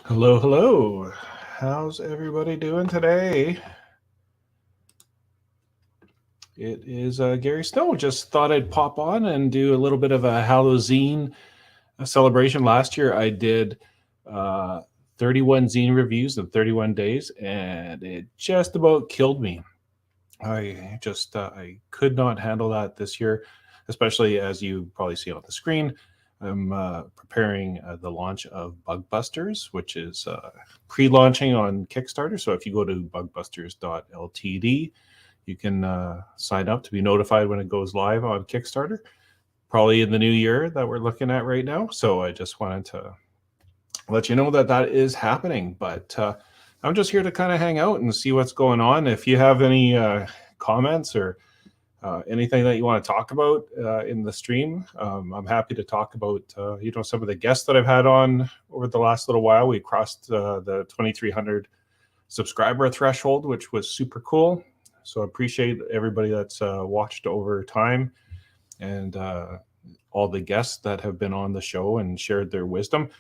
Hello, hello. How's everybody doing today? It is Gary Snow. Just thought I'd pop on and do a little bit of a Hallowzine celebration. Last year I did 31 zine reviews in 31 days, and it just about killed me. I could not handle that this year, especially as you probably see on the screen. I'm preparing the launch of Busters, which is pre-launching on Kickstarter. So if you go to bugbusters.ltd, you can sign up to be notified when it goes live on Kickstarter, probably in the new year that we're looking at right now. So I just wanted to let you know that that is happening. But I'm just here to kind of hang out and see what's going on. If you have any comments or anything that you want to talk about in the stream, I'm happy to talk about some of the guests that I've had on over the last little while. We crossed the 2,300 subscriber threshold, which was super cool. So I appreciate everybody that's watched over time, and all the guests that have been on the show and shared their wisdom.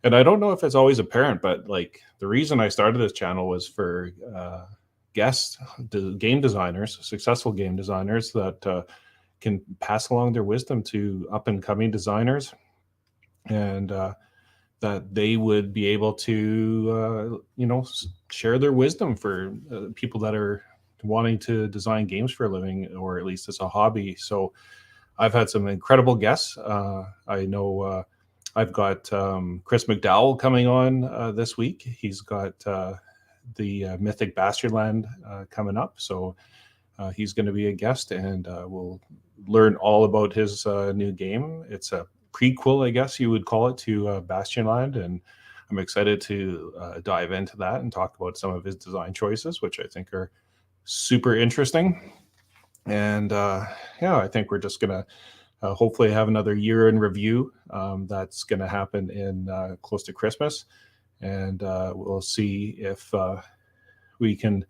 And I don't know if it's always apparent, but like the reason I started this channel was for guests, game designers, successful game designers that can pass along their wisdom to up and coming designers, and that they would be able to, share their wisdom for people that are wanting to design games for a living, or at least as a hobby. So I've had some incredible guests. I know I've got Chris McDowell coming on this week. He's got the Mythic Bastardland coming up. So he's going to be a guest, and we'll learn all about his new game. It's a prequel, I guess you would call it, to Bastionland, and I'm excited to dive into that and talk about some of his design choices, which I think are super interesting. And I think we're just going to hopefully have another year in review that's going to happen in close to Christmas. And we'll see if we can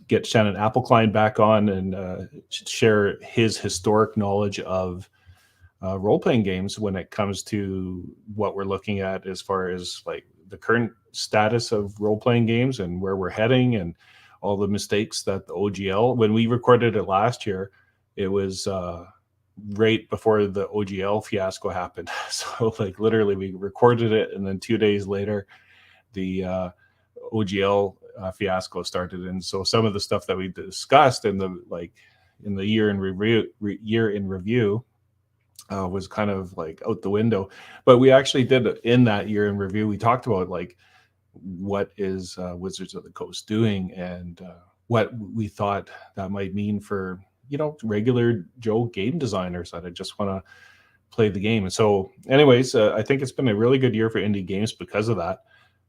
get Shannon Appelkline back on and share his historic knowledge of role-playing games when it comes to what we're looking at as far as like the current status of role-playing games and where we're heading, and all the mistakes that the OGL, when we recorded it last year, it was right before the OGL fiasco happened. So like literally we recorded it, and then 2 days later the OGL fiasco started. And so some of the stuff that we discussed in the year in review was kind of like out the window. But we actually did, in that year in review, we talked about like what is Wizards of the Coast doing, and what we thought that might mean for regular Joe game designers that just want to play the game. And so anyways, I think it's been a really good year for indie games because of that,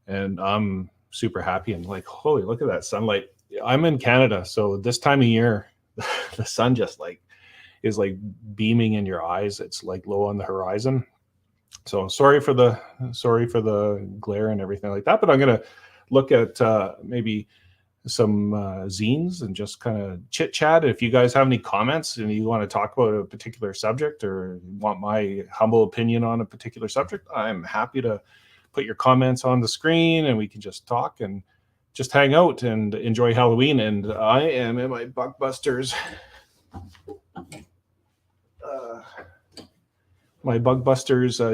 and I'm super happy. And like, holy, look at that sunlight. I'm in Canada, so this time of year the sun just like is like beaming in your eyes. It's like low on the horizon. So sorry for the glare and everything like that, but I'm gonna look at maybe some zines and just kind of chit chat. If you guys have any comments and you want to talk about a particular subject, or want my humble opinion on a particular subject, I'm happy to put your comments on the screen, and we can just talk and just hang out and enjoy Halloween. And I am in my Bugbusters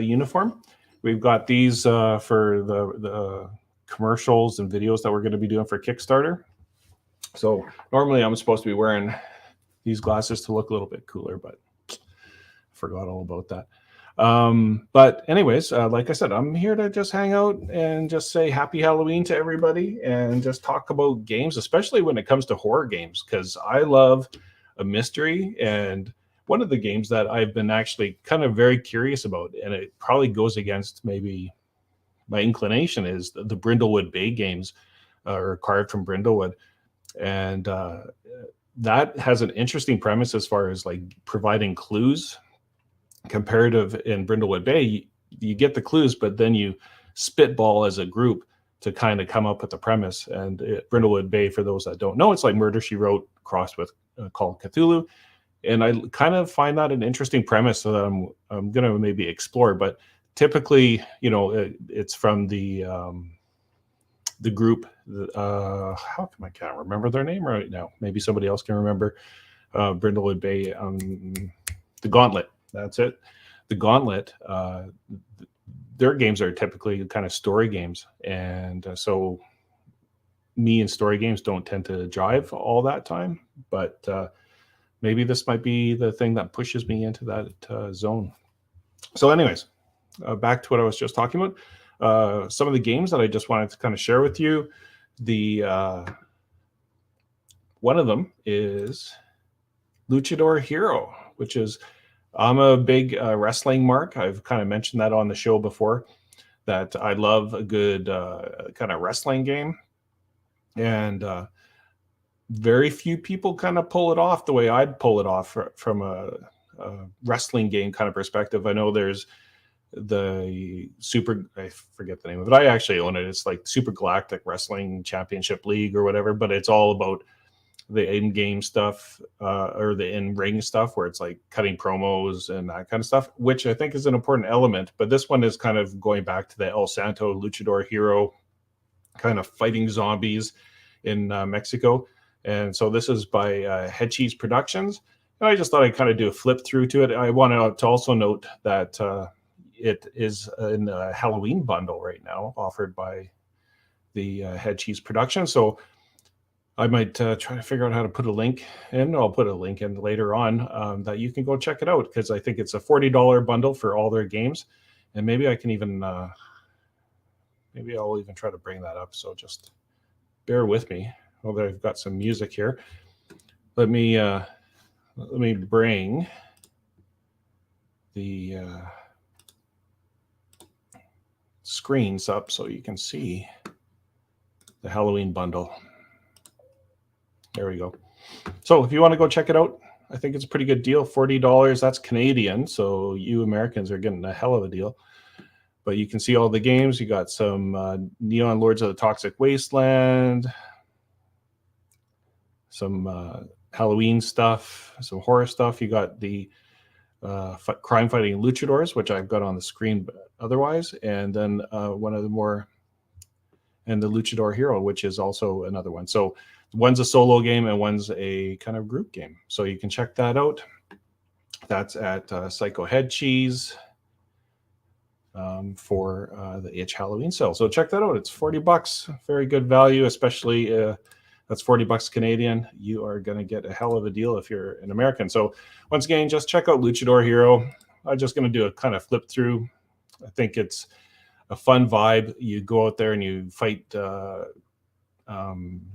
uniform. We've got these for the commercials and videos that we're going to be doing for Kickstarter. So normally I'm supposed to be wearing these glasses to look a little bit cooler, but I forgot all about that. But anyways, like I said, I'm here to just hang out and just say happy Halloween to everybody, and just talk about games, especially when it comes to horror games, because I love a mystery. And one of the games that I've been actually kind of very curious about, and it probably goes against maybe my inclination, is the Brindlewood Bay games, or Carved from Brindlewood. And that has an interesting premise as far as like providing clues. Comparative in Brindlewood Bay, you get the clues, but then you spitball as a group to kind of come up with the premise. And Brindlewood Bay, for those that don't know, it's like Murder, She Wrote crossed with Call of Cthulhu. And I kind of find that an interesting premise that I'm going to maybe explore. But typically, you know, it's from the group. How come I can't remember their name right now? Maybe somebody else can remember. Brindlewood Bay, the Gauntlet. That's it. The Gauntlet. Their games are typically kind of story games, and so me and story games don't tend to drive all that time. But maybe this might be the thing that pushes me into that zone. So, anyways, back to what I was just talking about. Some of the games that I just wanted to kind of share with you. One of them is Luchador Hero, which is, I'm a big wrestling mark. I've kind of mentioned that on the show before, that I love a good kind of wrestling game. And very few people kind of pull it off the way I'd pull it off from a wrestling game kind of perspective. I know there's the I forget the name of it. I actually own it. It's like Super Galactic Wrestling Championship League or whatever, but it's all about the in-game stuff or the in-ring stuff where it's like cutting promos and that kind of stuff, which I think is an important element. But this one is kind of going back to the El Santo Luchador Hero, kind of fighting zombies in Mexico. And so this is by Head Cheese Productions. And I just thought I'd kind of do a flip through to it. I want to also note that it is in a Halloween bundle right now offered by the Head Cheese Productions. So I might try to figure out how to put a link in. I'll put a link in later on that you can go check it out, because I think it's a $40 bundle for all their games. And maybe I can even, maybe I'll even try to bring that up. So just bear with me. Although I've got some music here. Let me bring the screens up so you can see the Halloween bundle. There we go. So if you want to go check it out, I think it's a pretty good deal. $40, that's Canadian. So you Americans are getting a hell of a deal. But you can see all the games. You got some Neon Lords of the Toxic Wasteland, some Halloween stuff, some horror stuff. You got the crime fighting luchadors, which I've got on the screen otherwise. And then one of the more, and the Luchador Hero, which is also another one. So one's a solo game and one's a kind of group game. So you can check that out. That's at Psycho Head Cheese for the Itch Halloween sale. So check that out. It's $40. Very good value, especially that's $40 Canadian. You are going to get a hell of a deal if you're an American. So once again, just check out Luchador Hero. I'm just going to do a kind of flip through. I think it's a fun vibe. You go out there and you fight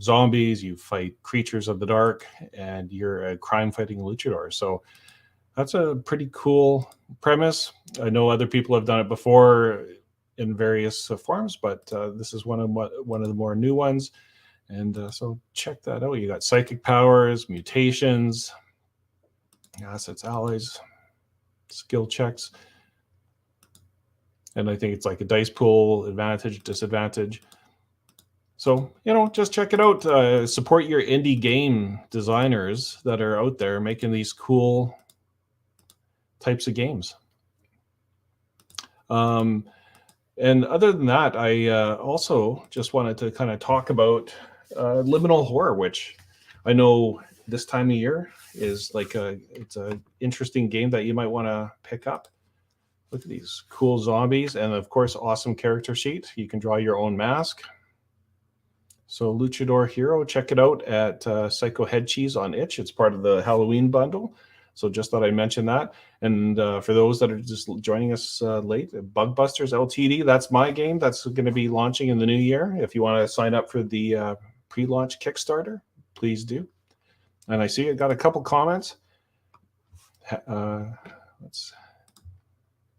zombies, you fight creatures of the dark, and you're a crime fighting luchador. So that's a pretty cool premise. I know other people have done it before in various forms, but this is one of the more new ones. And so check that out. You got psychic powers, mutations, assets, allies, skill checks. And I think it's like a dice pool, advantage, disadvantage. So, you know, just check it out. Support your indie game designers that are out there making these cool types of games. And other than that, I also just wanted to kind of talk about Liminal Horror, which I know this time of year is like it's an interesting game that you might want to pick up. Look at these cool zombies, and of course, awesome character sheet. You can draw your own mask. So Luchador Hero, check it out at Psycho Head Cheese on Itch. It's part of the Halloween bundle. So just thought I'd mention that. And for those that are just joining us late, Busters Ltd, that's my game. That's going to be launching in the new year. If you want to sign up for the pre-launch Kickstarter, please do. And I see I got a couple comments. Let's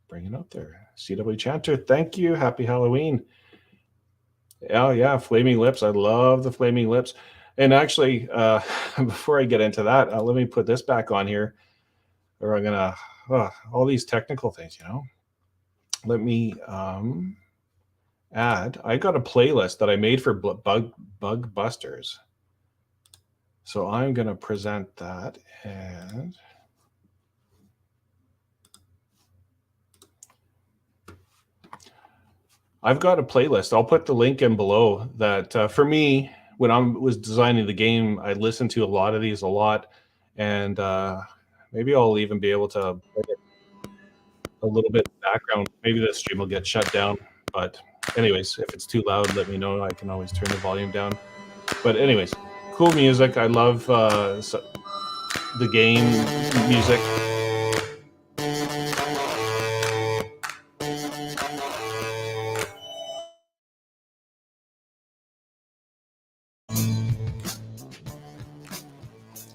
bring it up there. CW Chanter, thank you. Happy Halloween. Oh, yeah, Flaming Lips. I love the Flaming Lips. And actually, before I get into that, let me put this back on here. Or I'm going to, all these technical things, you know. Let me add, I got a playlist that I made for Bug Busters. So I'm going to present that. And I've got a playlist. I'll put the link in below that for me, when I was designing the game, I listened to a lot of these a lot. And maybe I'll even be able to play it a little bit in the background. Maybe the stream will get shut down. But anyways, if it's too loud, let me know. I can always turn the volume down. But anyways, cool music. I love the game music.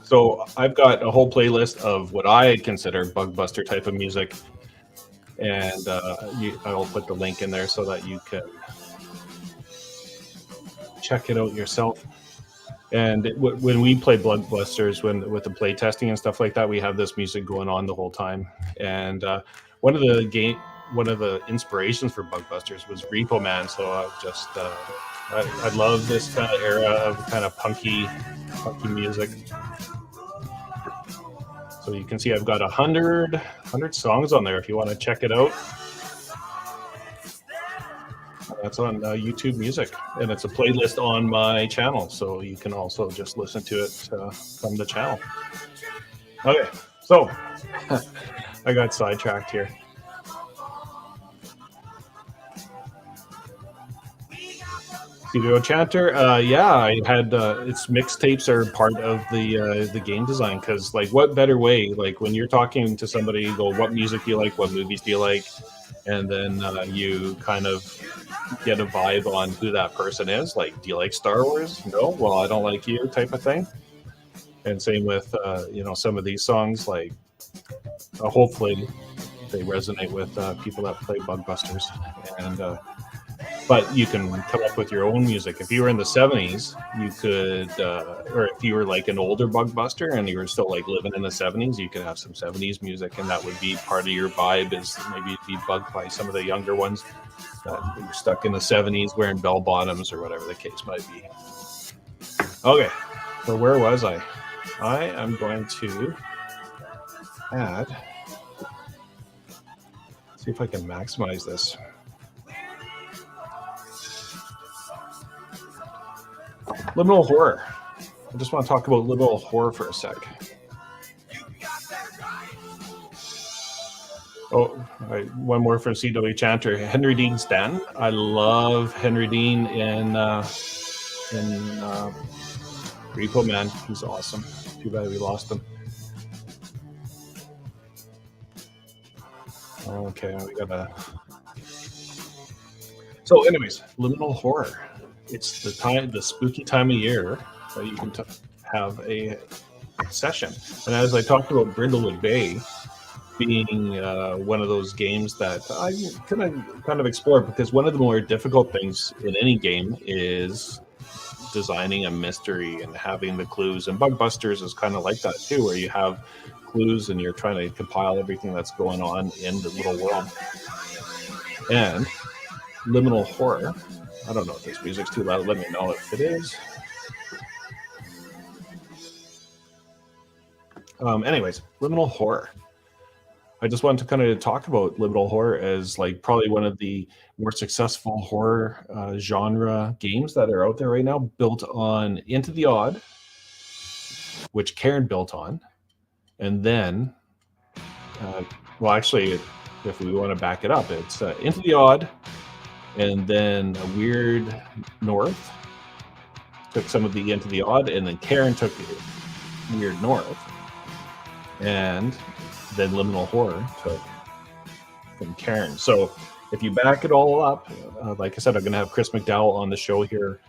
So I've got a whole playlist of what I consider Bugbuster type of music, and I'll put the link in there so that you can check it out yourself. And when we play Bugbusters, with the play testing and stuff like that, we have this music going on the whole time. And one of the inspirations for Bugbusters was Repo Man. So I love this kind of era of kind of punky music. So you can see I've got 100 songs on there if you want to check it out. That's on YouTube Music, and it's a playlist on my channel, so you can also just listen to it from the channel. Okay, so I got sidetracked here. Studio Chanter, yeah, I had its mixtapes are part of the game design, because like what better way, like when you're talking to somebody, you go, what music do you like, what movies do you like, and then you kind of get a vibe on who that person is. Like, do you like Star Wars? No, well, I don't like you, type of thing. And same with some of these songs, like hopefully they resonate with people that play Bugbusters. And but you can come up with your own music. If you were in the 70s, you could, or if you were like an older Bugbuster and you were still like living in the 70s, you could have some 70s music, and that would be part of your vibe, is maybe be bugged by some of the younger ones that were stuck in the 70s wearing bell bottoms or whatever the case might be. Okay, so where was I? I am going to add, see if I can maximize this. Liminal Horror. I just want to talk about Liminal Horror for a sec. Oh, right. One more from CW Chanter. Henry Dean Stanton. I love Henry Dean in Repo Man. He's awesome. Too bad we lost him. Okay, we gotta. So, anyways, Liminal Horror. It's the spooky time of year that you can have a session. And as I talked about Brindlewood Bay being one of those games that I kind of explore, because one of the more difficult things in any game is designing a mystery and having the clues. And Bugbusters is kind of like that too, where you have clues and you're trying to compile everything that's going on in the little world. And Liminal Horror, I don't know if this music's too loud. Let me know if it is. Anyways, Liminal Horror. I just wanted to kind of talk about Liminal Horror as like probably one of the more successful horror genre games that are out there right now, built on Into the Odd, which Karen built on. And then, well, actually, if we want to back it up, it's Into the Odd, and then a Weird North took some of the Into the Odd, and then Karen took Weird North, and then Liminal Horror took from Karen. So if you back it all up, like I said, I'm going to have Chris McDowell on the show here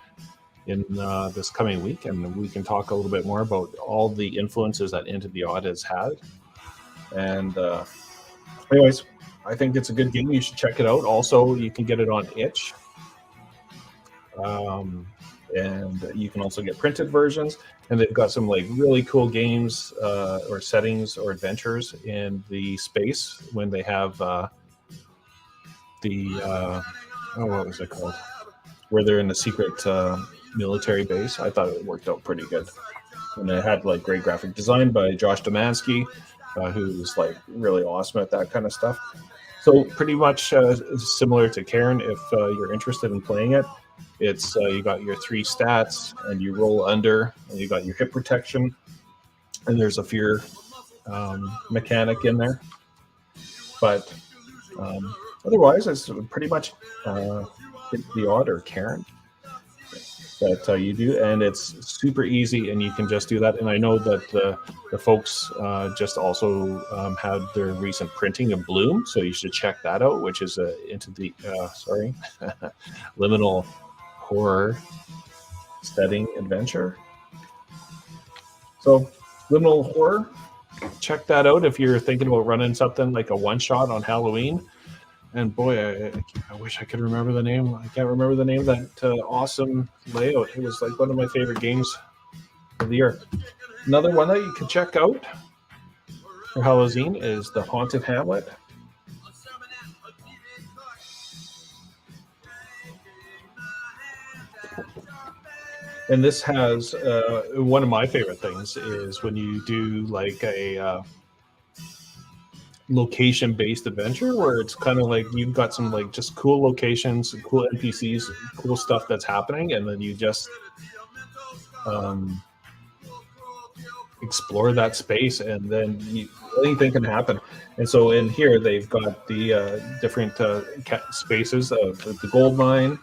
in this coming week, and we can talk a little bit more about all the influences that Into the Odd has had. And anyways, I think it's a good game. You should check it out. Also, you can get it on itch. And you can also get printed versions. And they've got some like really cool games or settings or adventures in the space when they have what was it called? Where they're in the secret military base. I thought it worked out pretty good. And they had like great graphic design by Josh Domansky, who's like really awesome at that kind of stuff. So pretty much similar to Karen, if you're interested in playing it. It's you got your 3 stats, and you roll under, and you got your hit protection, and there's a fear mechanic in there. But otherwise, it's pretty much hit the odd or Karen that you do, and it's super easy, and you can just do that. And I know that the folks just also had their recent printing of Bloom, so you should check that out, which is into the Liminal Horror setting adventure. So Liminal Horror, check that out if you're thinking about running something like a one-shot on Halloween. And boy, I wish I could remember the name. I can't remember the name of that awesome layout. It was like one of my favorite games of the year. Another one that you can check out for Hallowzine is the Haunted Hamlet. And this has one of my favorite things is when you do like a location-based adventure where it's kind of like you've got some like just cool locations, cool NPCs, cool stuff that's happening, and then you just explore that space, and then anything can happen. And so in here they've got the different spaces of the gold mine,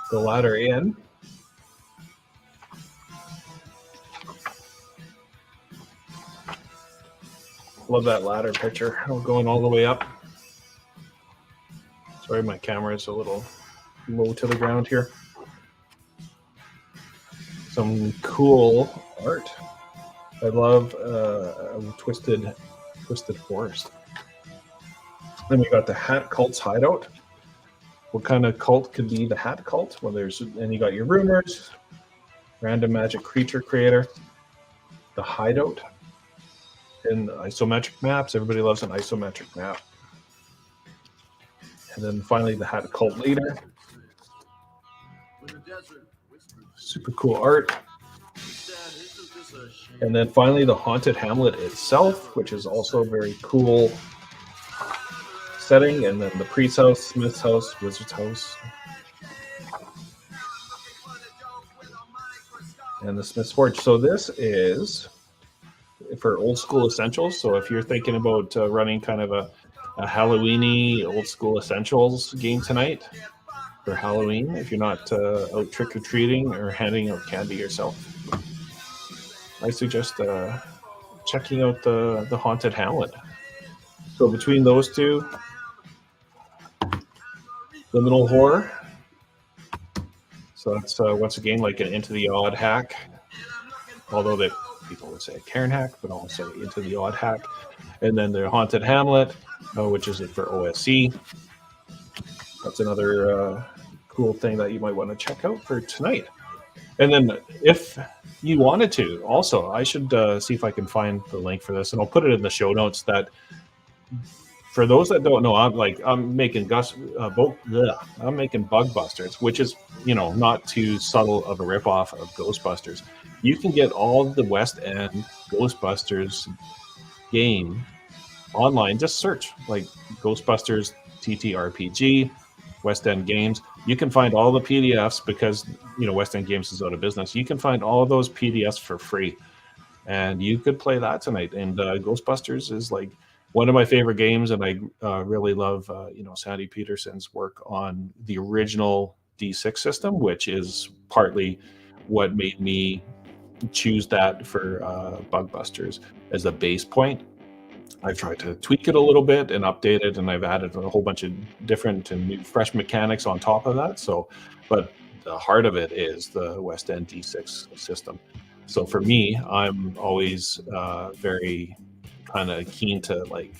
the ladder in, love that ladder picture going all the way up. Sorry, my camera is a little low to the ground here. Some cool art. I love Twisted Forest. Then we got the Hat Cult's hideout. What kind of cult could be the Hat Cult? Well, and you got your rumors, random magic creature creator, the hideout, and isometric maps. Everybody loves an isometric map. And then finally the Hat Cult leader. Super cool art. And then finally the Haunted Hamlet itself, which is also a very cool setting. And then the priest's house, smith's house, wizard's house, and the smith's forge. So this is for old school essentials. So if you're thinking about running kind of a Halloween-y old school essentials game tonight for Halloween, if you're not out trick-or-treating or handing out candy yourself, I suggest checking out the Haunted Hamlet. So between those two, Liminal Horror. So that's once again like an Into the Odd hack, although people would say Karen hack, but I'll say Into the Odd hack. And then the Haunted Hamlet, which is for OSC. That's another cool thing that you might want to check out for tonight. And then if you wanted to, also, I should see if I can find the link for this, and I'll put it in the show notes. That for those that don't know, I'm making Bugbusters, which is not too subtle of a ripoff of Ghostbusters. You can get all the West End Ghostbusters game online. Just search like Ghostbusters TTRPG West End Games. You can find all the PDFs because West End Games is out of business. You can find all of those PDFs for free, and you could play that tonight. And Ghostbusters is like one of my favorite games, and I really love Sandy Peterson's work on the original D6 system, which is partly what made me choose that for Bugbusters as a base point. I've tried to tweak it a little bit and update it, and I've added a whole bunch of different and new, fresh mechanics on top of that. So, but the heart of it is the West End D6 system. So for me, I'm always very kind of keen to like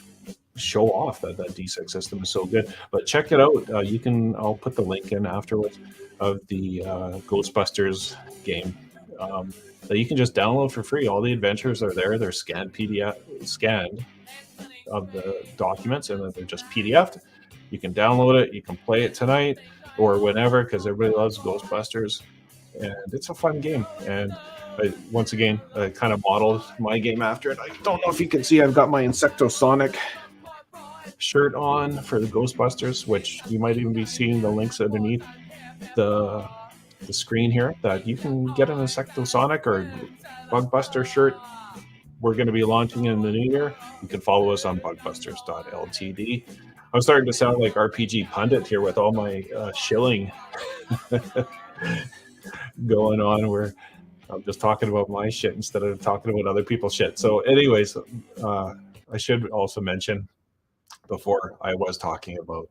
show off that D6 system is so good. But check it out. I'll put the link in afterwards of the Ghostbusters game that you can just download for free. All the adventures are there. They're scanned of the documents, and then they're just PDF'd. You can download it. You can play it tonight or whenever, because everybody loves Ghostbusters, and it's a fun game. And once again, I kind of modeled my game after it. I don't know if you can see, I've got my Insectosonic shirt on for the Ghostbusters, which you might even be seeing the links underneath the screen here, that you can get an Insectosonic or Bugbuster shirt. We're going to be launching in the new year. You can follow us on bugbusters.ltd. I'm starting to sound like RPG Pundit here with all my shilling going on, where I'm just talking about my shit instead of talking about other people's shit. So anyways, I should also mention, before I was talking about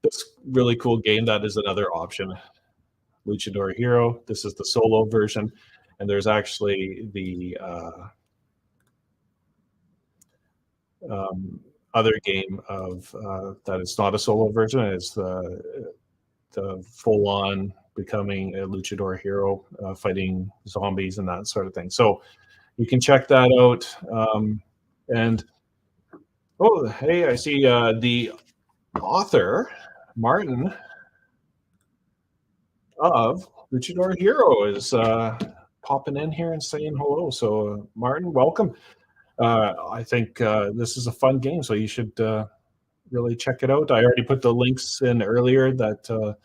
this really cool game that is another option, Luchador Hero. This is the solo version, and there's actually the other game of that is not a solo version. It's the full-on becoming a Luchador Hero, fighting zombies and that sort of thing. So you can check that out. And oh, hey, I see the author, Martin, of Luchador Hero is popping in here and saying hello. So Martin, welcome. I think this is a fun game, so you should really check it out. I already put the links in earlier that to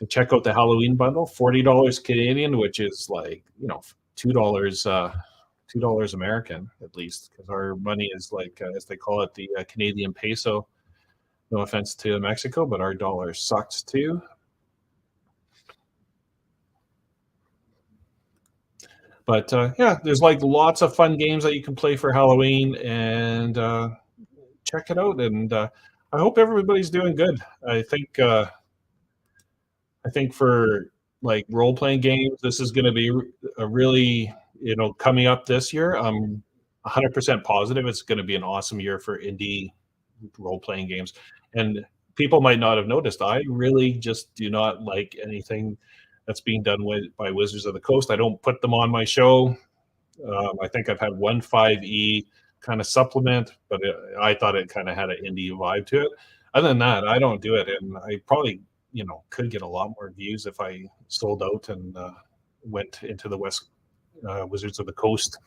check out the Halloween bundle, $40 Canadian, which is like, you know, $2 American at least, because our money is like, as they call it, the Canadian peso. No offense to Mexico, but our dollar sucks too. But yeah, there's like lots of fun games that you can play for Halloween, and check it out. And I hope everybody's doing good. I think for like role-playing games, this is going to be a really, you know, coming up this year. I'm 100% positive it's going to be an awesome year for indie role-playing games. And people might not have noticed, I really just do not like anything that's being done by Wizards of the Coast. I don't put them on my show. I think I've had one 5e kind of supplement, but I thought it kind of had an indie vibe to it. Other than that, I don't do it, and I probably, you know, could get a lot more views if I sold out and went into the West Wizards of the Coast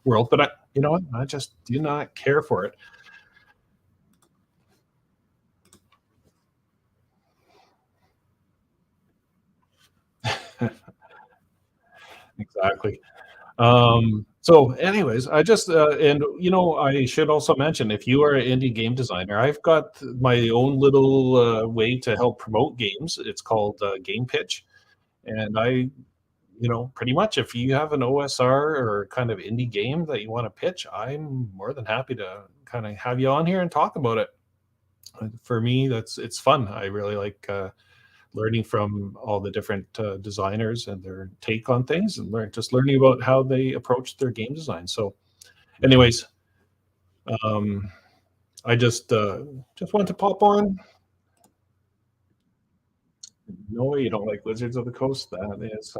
world. But you know what? I just do not care for it. Exactly. So anyways, I just and you know, I should also mention, if you are an indie game designer, I've got my own little way to help promote games. It's called Game Pitch, and you know, pretty much if you have an OSR or kind of indie game that you want to pitch, I'm more than happy to kind of have you on here and talk about it. For me, it's fun. I really like learning from all the different designers and their take on things, and learning about how they approach their game design. So anyways, I just wanted to pop on. No, you don't like Wizards of the Coast? That is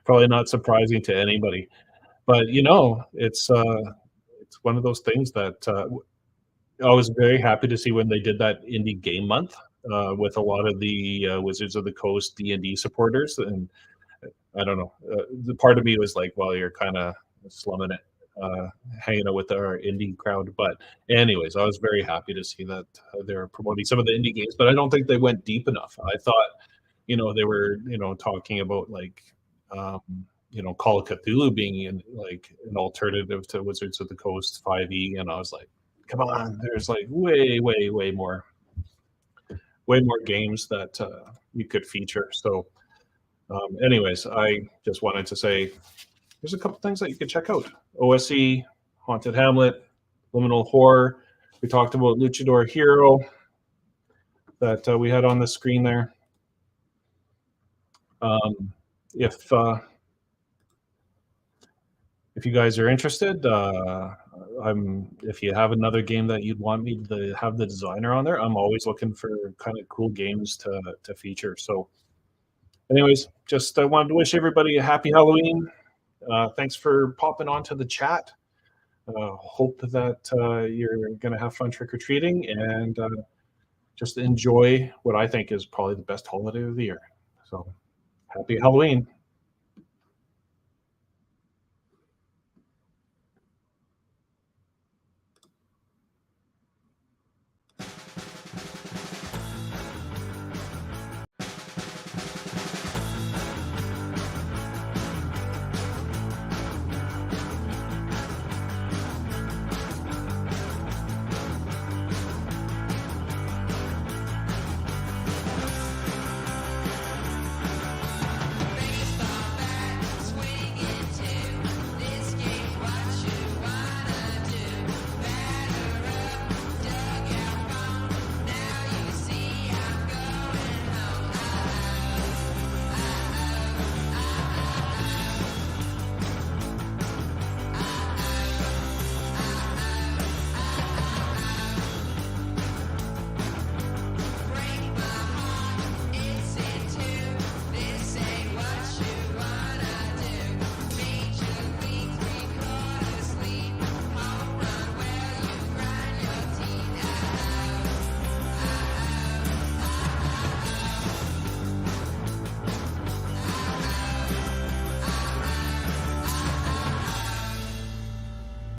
probably not surprising to anybody. But you know, it's one of those things that I was very happy to see when they did that indie game month with a lot of the Wizards of the Coast D&D supporters. And I don't know, the part of me was like, well, you're kind of slumming it, hanging out with our indie crowd. But anyways, I was very happy to see that they're promoting some of the indie games, but I don't think they went deep enough. I thought, you know, they were, you know, talking about like, you know, Call of Cthulhu being like an alternative to Wizards of the Coast 5e, and I was like, come on, there's like way more games that you could feature. So anyways, I just wanted to say there's a couple things that you could check out. OSE, Haunted Hamlet, Liminal Horror. We talked about Luchador Hero that we had on the screen there. If you guys are interested, if you have another game that you'd want me to have the designer on there, I'm always looking for kind of cool games to feature. So anyways, just I wanted to wish everybody a happy Halloween. Thanks for popping onto the chat. Hope that you're going to have fun trick-or-treating, and just enjoy what I think is probably the best holiday of the year. So happy Halloween.